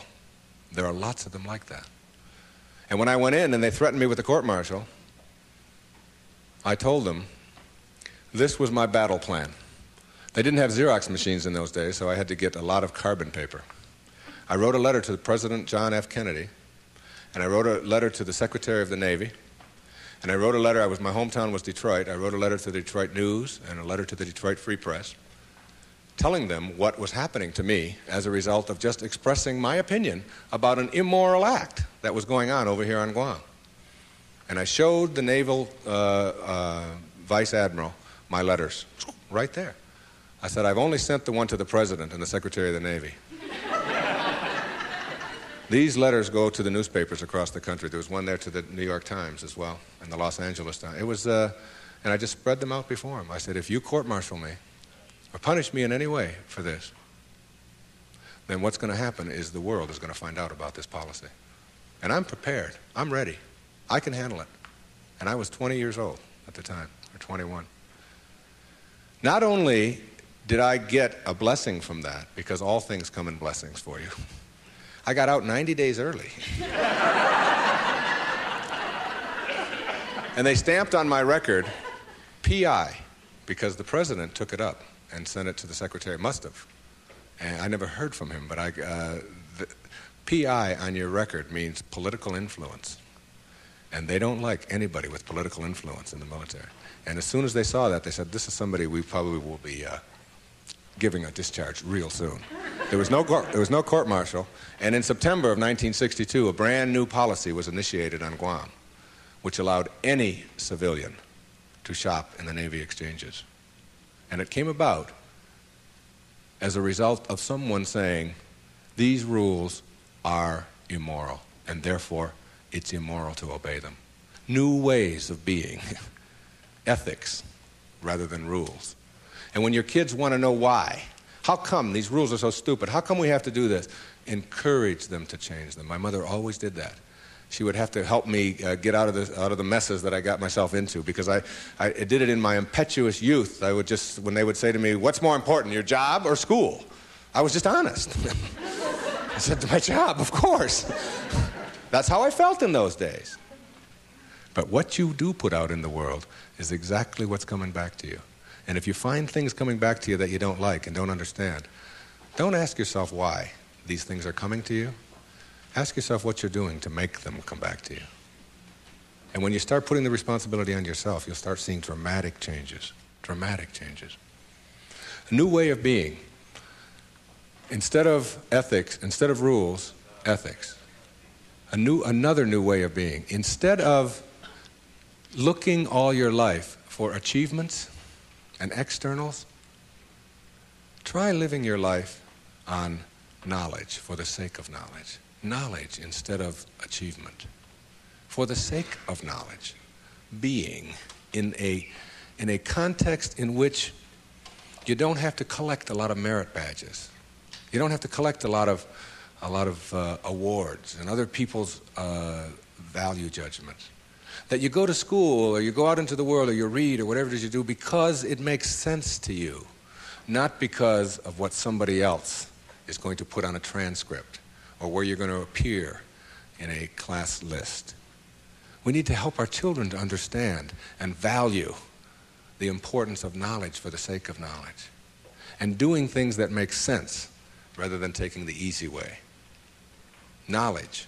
There are lots of them like that. And when I went in and they threatened me with a court-martial, I told them this was my battle plan. They didn't have Xerox machines in those days, so I had to get a lot of carbon paper. I wrote a letter to President John F. Kennedy, and I wrote a letter to the Secretary of the Navy, and I wrote a letter. My hometown was Detroit. I wrote a letter to the Detroit News and a letter to the Detroit Free Press, telling them what was happening to me as a result of just expressing my opinion about an immoral act that was going on over here on Guam. And I showed the naval vice admiral my letters right there. I said, I've only sent the one to the president and the secretary of the Navy. These letters go to the newspapers across the country. There was one there to the New York Times as well, and the Los Angeles Times. It was, and I just spread them out before him. I said, if you court-martial me or punish me in any way for this, then what's going to happen is the world is going to find out about this policy. And I'm prepared. I'm ready. I can handle it. And I was 20 years old at the time, or 21. Not only did I get a blessing from that, because all things come in blessings for you, I got out 90 days early. And they stamped on my record, P.I., because the president took it up and sent it to the secretary. Must have. And I never heard from him, but the P.I. on your record means political influence. And they don't like anybody with political influence in the military. And as soon as they saw that, they said, this is somebody we probably will be giving a discharge real soon. There was no court-martial. And in September of 1962, a brand new policy was initiated on Guam, which allowed any civilian to shop in the Navy exchanges. And it came about as a result of someone saying, these rules are immoral, and therefore it's immoral to obey them. New ways of being, ethics rather than rules. And when your kids want to know why, how come these rules are so stupid? How come we have to do this? Encourage them to change them. My mother always did that. She would have to help me get out of the messes that I got myself into, because I did it in my impetuous youth. I would just, when they would say to me, what's more important, your job or school? I was just honest. I said, my job, of course. That's how I felt in those days. But what you do put out in the world is exactly what's coming back to you. And if you find things coming back to you that you don't like and don't understand, don't ask yourself why these things are coming to you. Ask yourself what you're doing to make them come back to you. And when you start putting the responsibility on yourself, you'll start seeing dramatic changes. Dramatic changes. A new way of being. Instead of ethics, instead of rules, ethics. Another new way of being. Instead of looking all your life for achievements and externals, try living your life on knowledge for the sake of knowledge. Knowledge instead of achievement. For the sake of knowledge. Being in a context in which you don't have to collect a lot of merit badges. You don't have to collect a lot of awards and other people's value judgments. That you go to school or you go out into the world or you read or whatever it is you do because it makes sense to you, not because of what somebody else is going to put on a transcript or where you're going to appear in a class list. We need to help our children to understand and value the importance of knowledge for the sake of knowledge and doing things that make sense rather than taking the easy way. Knowledge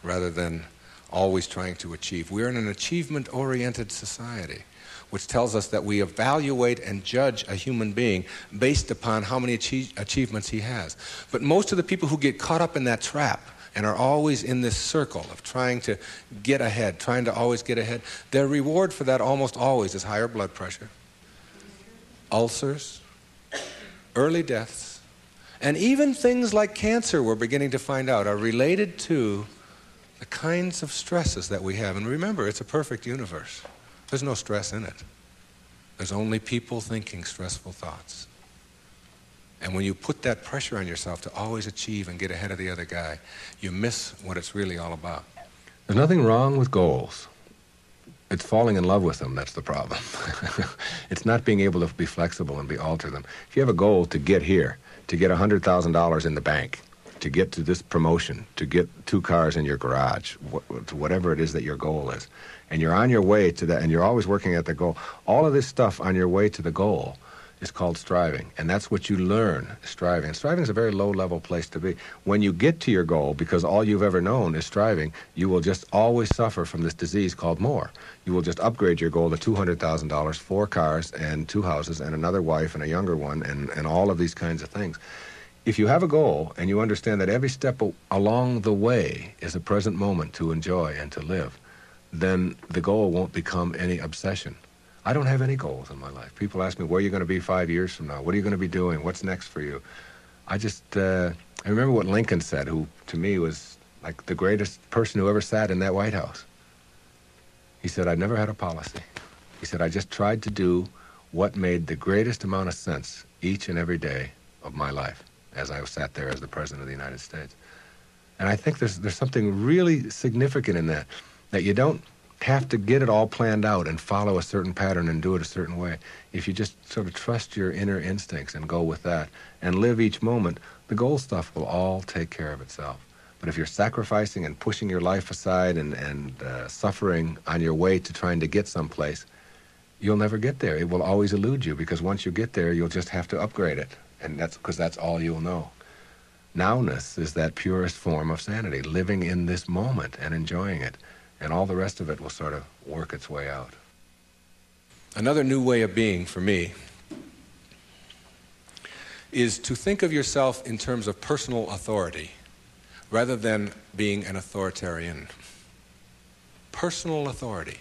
rather than always trying to achieve. We're in an achievement-oriented society, which tells us that we evaluate and judge a human being based upon how many achievements he has. But most of the people who get caught up in that trap and are always in this circle of trying to get ahead, trying to always get ahead, their reward for that almost always is higher blood pressure, ulcers, early deaths, and even things like cancer, we're beginning to find out, are related to the kinds of stresses that we have. And remember, it's a perfect universe. There's no stress in it. There's only people thinking stressful thoughts. And when you put that pressure on yourself to always achieve and get ahead of the other guy, you miss what it's really all about. There's nothing wrong with goals. It's falling in love with them that's the problem. It's not being able to be flexible and alter them. If you have a goal to get here, to get $100,000 in the bank, to get to this promotion, to get 2 cars in your garage, whatever it is that your goal is, and you're on your way to that, and you're always working at the goal, all of this stuff on your way to the goal is called striving, and that's what you learn, striving. And striving is a very low-level place to be. When you get to your goal, because all you've ever known is striving, you will just always suffer from this disease called more. You will just upgrade your goal to $200,000, 4 cars and 2 houses and another wife and a younger one and all of these kinds of things. If you have a goal and you understand that every step along the way is a present moment to enjoy and to live, then the goal won't become any obsession. I don't have any goals in my life. People ask me, where are you going to be 5 years from now? What are you going to be doing? What's next for you? I remember what Lincoln said, who to me was like the greatest person who ever sat in that White House. He said, I've never had a policy. He said, I just tried to do what made the greatest amount of sense each and every day of my life as I sat there as the President of the United States. And I think there's something really significant in that you don't have to get it all planned out and follow a certain pattern and do it a certain way. If you just sort of trust your inner instincts and go with that and live each moment, the goal stuff will all take care of itself. But if you're sacrificing and pushing your life aside and suffering on your way to trying to get someplace, you'll never get there. It will always elude you, because once you get there, you'll just have to upgrade it. And that's because that's all you'll know. Nowness is that purest form of sanity, living in this moment and enjoying it. And all the rest of it will sort of work its way out. Another new way of being for me is to think of yourself in terms of personal authority rather than being an authoritarian. Personal authority.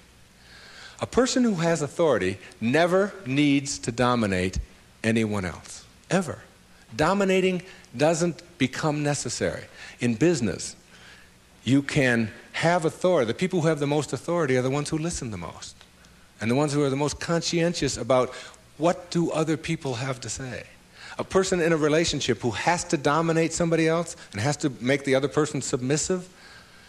A person who has authority never needs to dominate anyone else, ever. Dominating doesn't become necessary. In business, you can have authority. The people who have the most authority are the ones who listen the most, and the ones who are the most conscientious about what do other people have to say. A person in a relationship who has to dominate somebody else and has to make the other person submissive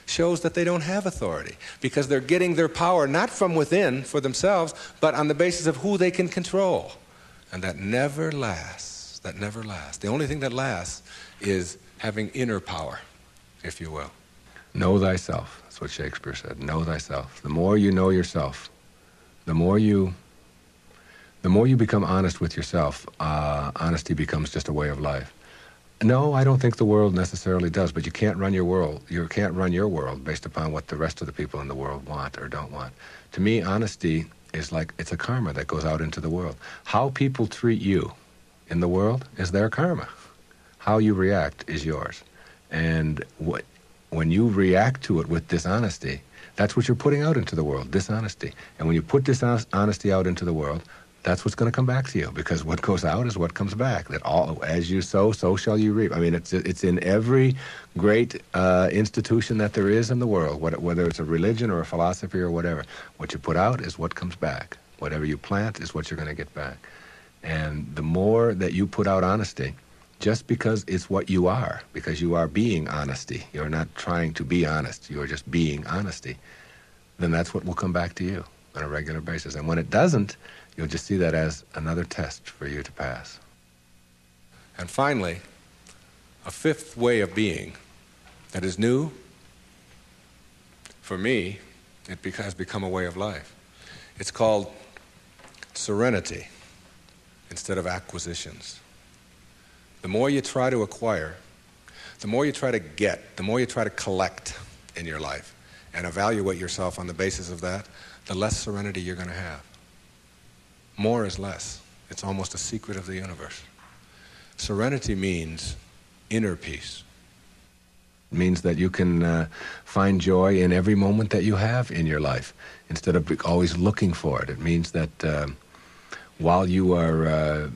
shows that they don't have authority, because they're getting their power not from within for themselves, but on the basis of who they can control. And that never lasts. That never lasts. The only thing that lasts is having inner power, if you will. Know thyself. That's what Shakespeare said. Know thyself. The more you know yourself, the more you become honest with yourself, honesty becomes just a way of life. No, I don't think the world necessarily does, but you can't run your world. You can't run your world based upon what the rest of the people in the world want or don't want. To me, honesty is like, it's a karma that goes out into the world. How people treat you in the world is their karma. How you react is yours. And when you react to it with dishonesty, that's what you're putting out into the world, dishonesty. And when you put dishonesty out into the world, that's what's going to come back to you, because what goes out is what comes back. That all, as you sow, so shall you reap. I mean, it's in every great institution that there is in the world, whether it's a religion or a philosophy or whatever. What you put out is what comes back. Whatever you plant is what you're going to get back. And the more that you put out honesty, just because it's what you are, because you are being honesty, you're not trying to be honest, you're just being honesty, then that's what will come back to you on a regular basis. And when it doesn't, you'll just see that as another test for you to pass. And finally, a fifth way of being that is new, for me, it has become a way of life. It's called serenity instead of acquisitions. The more you try to acquire, the more you try to get, the more you try to collect in your life and evaluate yourself on the basis of that, the less serenity you're going to have. More is less. It's almost a secret of the universe. Serenity means inner peace. It means that you can find joy in every moment that you have in your life instead of always looking for it. It means that while you are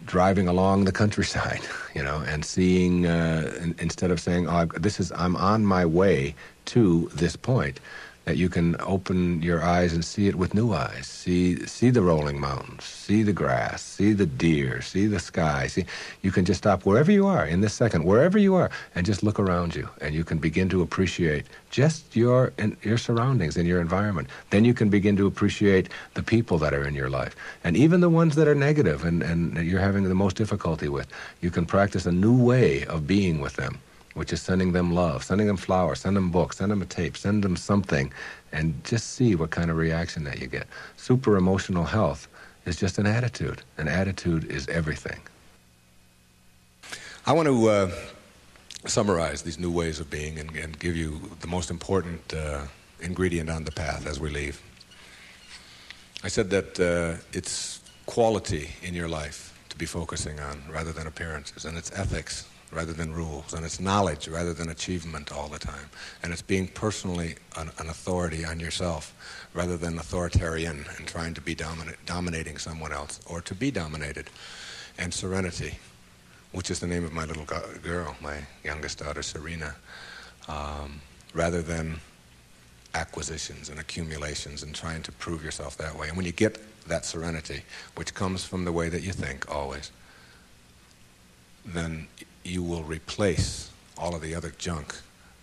driving along the countryside, and seeing, instead of saying, I'm on my way to this point, that you can open your eyes and see it with new eyes. See the rolling mountains, see the grass, see the deer, see the sky. See, you can just stop wherever you are in this second, wherever you are, and just look around you, and you can begin to appreciate just your surroundings and your environment. Then you can begin to appreciate the people that are in your life, and even the ones that are negative and you're having the most difficulty with. You can practice a new way of being with them, which is sending them love, sending them flowers, send them books, send them a tape, send them something, and just see what kind of reaction that you get. Super emotional health is just an attitude. An attitude is everything. I want to summarize these new ways of being and give you the most important ingredient on the path as we leave. I said that it's quality in your life to be focusing on rather than appearances, and it's ethics rather than rules, and it's knowledge rather than achievement all the time, and it's being personally an authority on yourself rather than authoritarian and trying to be dominating someone else or to be dominated, and serenity, which is the name of my little girl, my youngest daughter, Serena, rather than acquisitions and accumulations and trying to prove yourself that way. And when you get that serenity, which comes from the way that you think always, then you will replace all of the other junk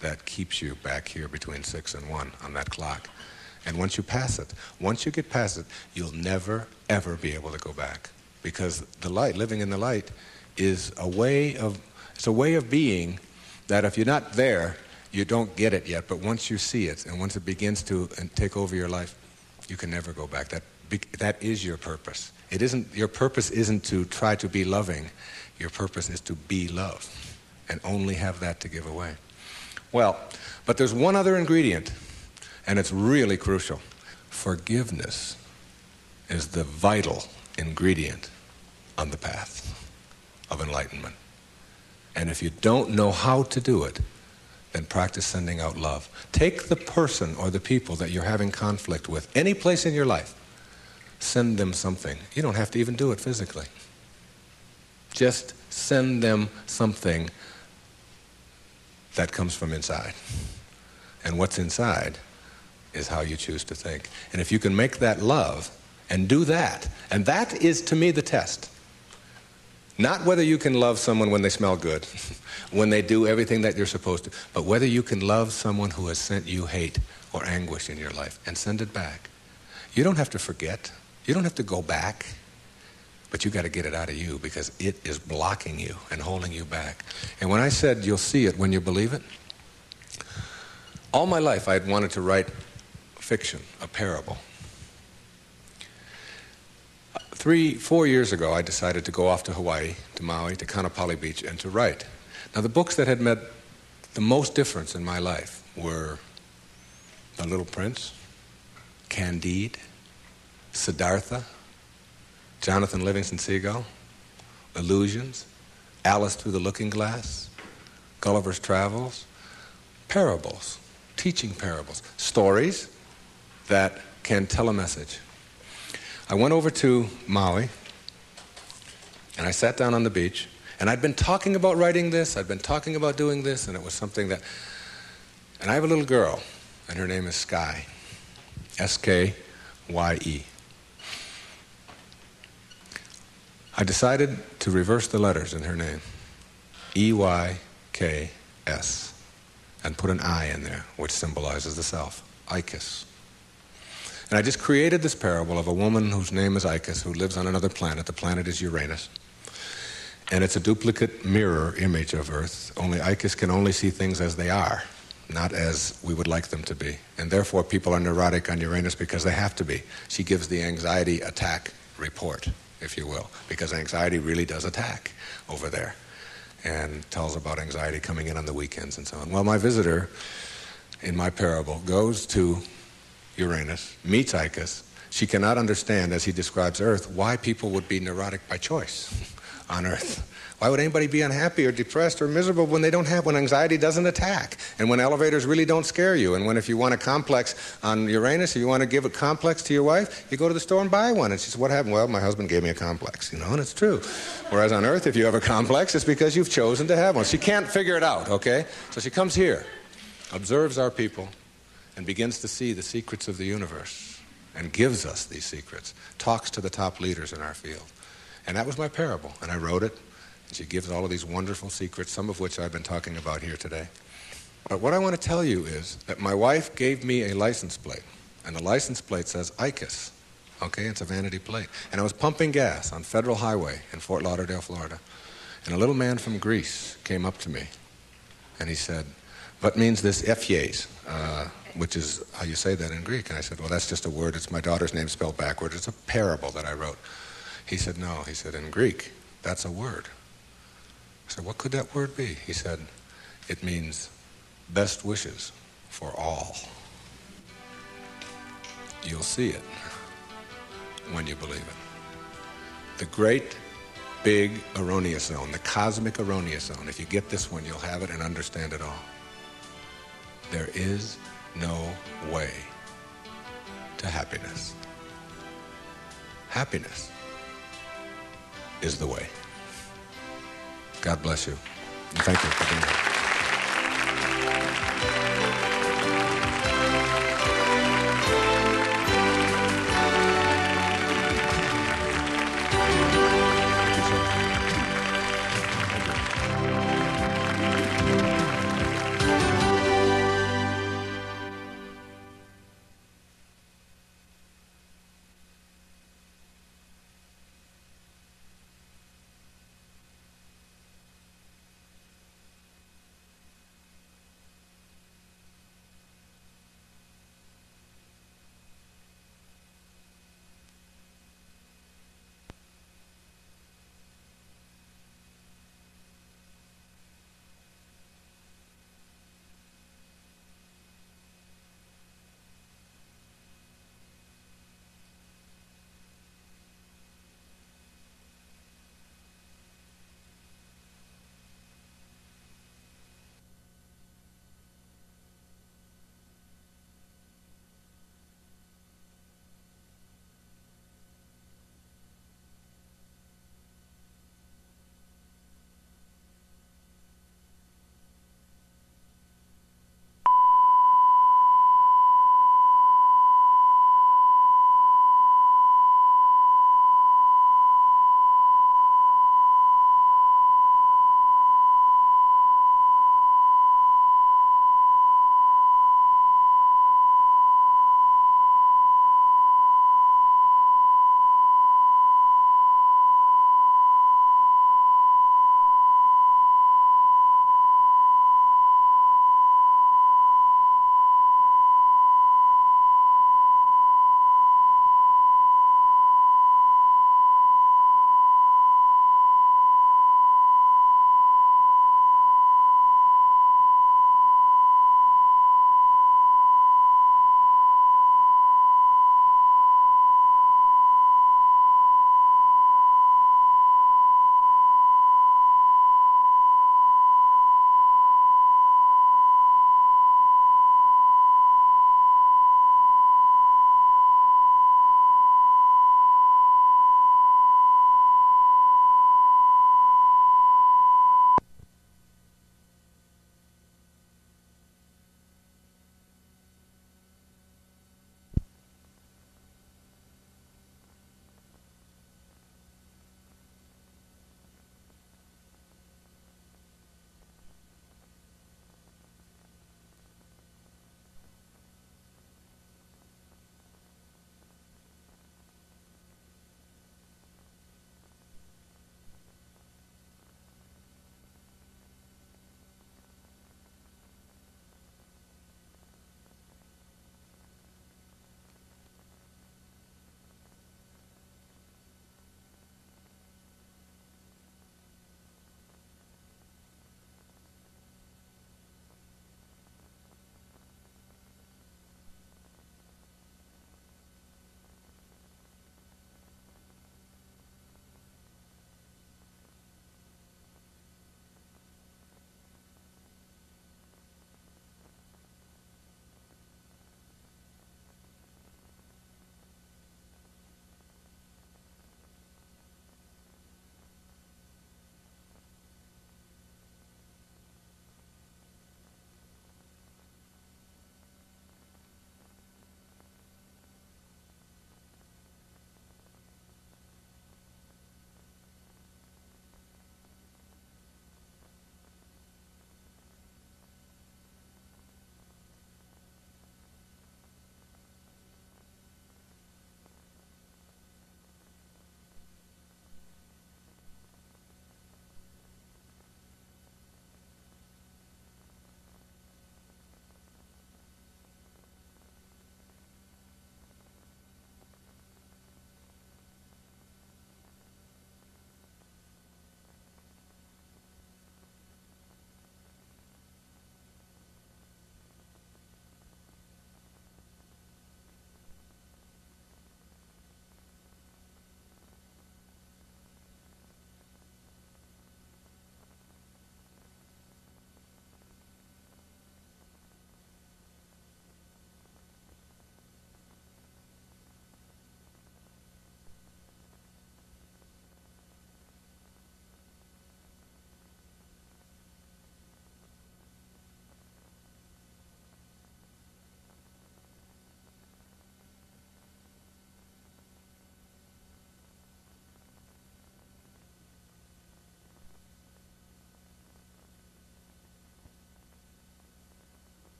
that keeps you back here between 6 and 1 on that clock. And once you get past it, you'll never, ever be able to go back. Because the light, living in the light, is a way of being that if you're not there, you don't get it yet. But once you see it, and once it begins to take over your life, you can never go back. That is your purpose. Your purpose isn't to try to be loving. Your purpose is to be love and only have that to give away. Well, but there's one other ingredient, and it's really crucial. Forgiveness is the vital ingredient on the path of enlightenment. And if you don't know how to do it, then practice sending out love. Take the person or the people that you're having conflict with, any place in your life, send them something. You don't have to even do it physically. Just send them something that comes from inside. And what's inside is how you choose to think. And if you can make that love and do that, and that is to me the test. Not whether you can love someone when they smell good, when they do everything that you're supposed to, but whether you can love someone who has sent you hate or anguish in your life and send it back. You don't have to forget. You don't have to go back. But you got to get it out of you because it is blocking you and holding you back. And when I said you'll see it when you believe it, all my life I had wanted to write fiction, a parable. 3-4 years ago, I decided to go off to Hawaii, to Maui, to Kaanapali Beach, and to write. Now, the books that had made the most difference in my life were The Little Prince, Candide, Siddhartha, Jonathan Livingston Seagull, Illusions, Alice Through the Looking Glass, Gulliver's Travels, parables, teaching parables, stories that can tell a message. I went over to Maui, and I sat down on the beach, and I'd been talking about writing this, I'd been talking about doing this, and it was something that... And I have a little girl, and her name is Sky, S-K-Y-E. I decided to reverse the letters in her name, E-Y-K-S, and put an I in there, which symbolizes the self, Icus. And I just created this parable of a woman whose name is Icus, who lives on another planet. The planet is Uranus. And it's a duplicate mirror image of Earth, only Icus can only see things as they are, not as we would like them to be. And therefore people are neurotic on Uranus because they have to be. She gives the anxiety attack report, if you will, because anxiety really does attack over there, and tells about anxiety coming in on the weekends and so on. Well, my visitor in my parable goes to Uranus, meets Icus. She cannot understand, as he describes Earth, why people would be neurotic by choice on Earth. Why would anybody be unhappy or depressed or miserable when anxiety doesn't attack, and when elevators really don't scare you, and when if you want a complex on Uranus, or you want to give a complex to your wife, you go to the store and buy one. And she says, what happened? Well, my husband gave me a complex, and it's true. Whereas on Earth, if you have a complex, it's because you've chosen to have one. She can't figure it out, okay? So she comes here, observes our people, and begins to see the secrets of the universe and gives us these secrets, talks to the top leaders in our field. And that was my parable, and I wrote it, and she gives all of these wonderful secrets, some of which I've been talking about here today. But what I want to tell you is that my wife gave me a license plate, and the license plate says ICUS. Okay, it's a vanity plate. And I was pumping gas on Federal Highway in Fort Lauderdale, Florida, and a little man from Greece came up to me, and he said, "What means this Ephies?" Which is how you say that in Greek. And I said, "Well, that's just a word. It's my daughter's name spelled backwards. It's a parable that I wrote." He said, "No." He said, "In Greek, that's a word." I said, "What could that word be?" He said, "It means best wishes for all." You'll see it when you believe it. The great, big erroneous zone, the cosmic erroneous zone. If you get this one, you'll have it and understand it all. There is no way to happiness. Happiness is the way. God bless you. And thank you for being here.